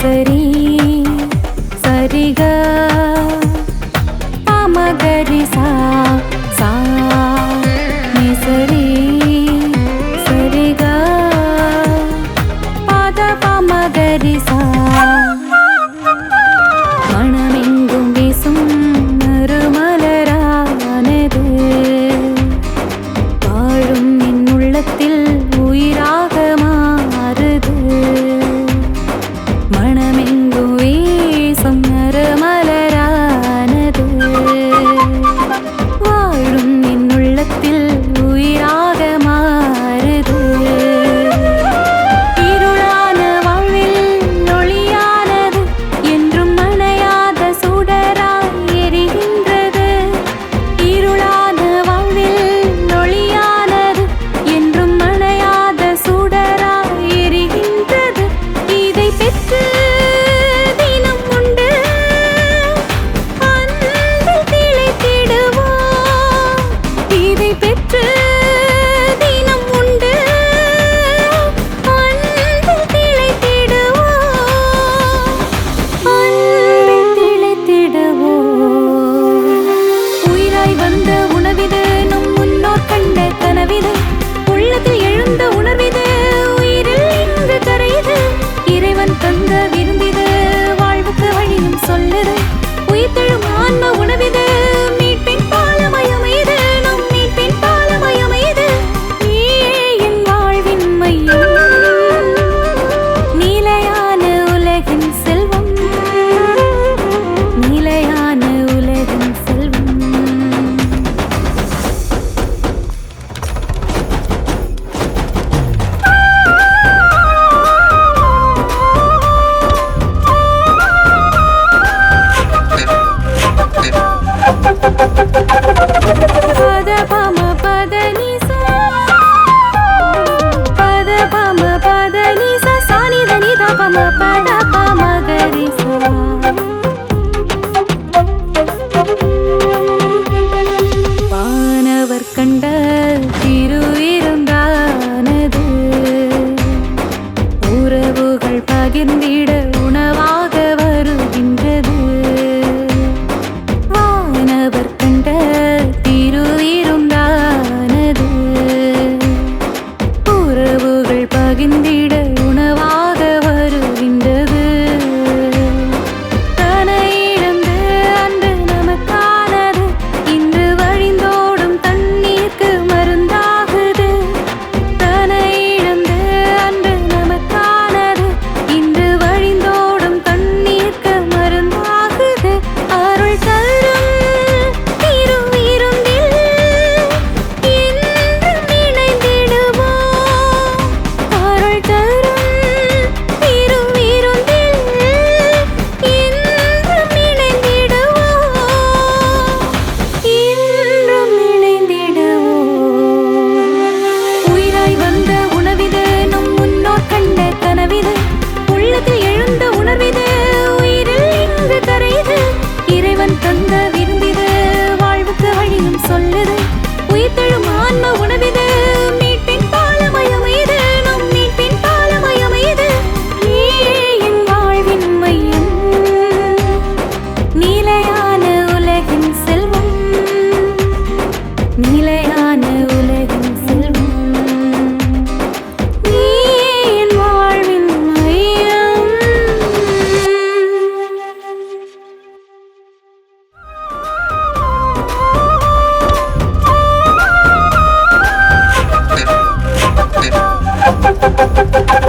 நிசரி சரிக பமகரி சா சா நிசரி சரிக பத பமகரி சா மனமெங்கும் வீசும் நறுமலரானது வாழும் என் உள்ளத்தில் உயிராக மாறுது மனமெங்கும் வீசும் நறுமலரானது வாழும் என் உள்ளத்தில் உயிராக மாறுது இருளான வாழ்வில் ஒளியானது என்றும் அணையாத சுடராய் எரிகின்றது இருளான வாழ்வில் ஒளியானது என்றும் அணையாத சுடராய் எரிகின்றது இதை பெற்று தினம் உண்டு அன்பில் திளைத்திடுவோம் இதை பெற்று தினம் உண்டு அன்பில் திளைத்திடுவோம் அன்பில் திளைத்திடுவோம் உயிராய் வந்த உணவிது நம் முன்னோர் கண்ட கனவிது உள்ளத்தில் எழுந்த உணர்விது உயிரில் இன்று கரையுது இறைவன் தந்த விருந்திது வாழ்வுக்கு வழியும் சொல்லுது உயிர் தழும் ஆன்ம உணவிது மீட்பின் பாலமயமைது நம் மீட்பின் பாலமயமைது நீயே என் வாழ்வின் மையம் நிலையான உலகின் செல்வம் நிலையான உலகின் செல்வம் பத பம பத நிசா பத பம பத நிசா சானி தனி த பம பத பம கரி சா வானவர் கண்ட திருவிருந்தானது உறவுகள் பகிர்ந்திட உணவாக வருகின்றது வானவர் கண்ட திருவிருந்தானது உறவுகள் பகிர்ந்திட உணவாக வருகின்றது தன்னை இழந்து அன்று நமக்கானது இன்று வழிந்தோடும் தண்ணீர்க்கு மருந்தாகுது தன்னை இழந்து அன்று நமக்கானது இன்று வழிந்தோடும் தண்ணீர்க்கு மருந்தாகுது அருள் தரும் திருவிருந்தில் என்றும் இணைந்திடுவோம் அருள் தரும் திருவிருந்தில் என்றும் இணைந்திடுவோம் உயிராய் வந்த உணவிது நம் முன்னோர் கண்ட கனவிது உள்ளத்தில் எழுந்த உணர்விது உயிரில் இன்று கரையுது இறைவன் தந்த விருந்திது வாழ்வுக்கு வழியும் சொல்லுது உயிர் தழும் ஆன்ம உணவிது மீட்பின் பாலமயமைது நம் மீட்பின் பாலமயமைது நீயே என் வாழ்வின் மையம் நிலையான உலகின் செல்வம் நிலையான உலகின் செல்வம் நீயே என் வாழ்வின் மையம் Thank you.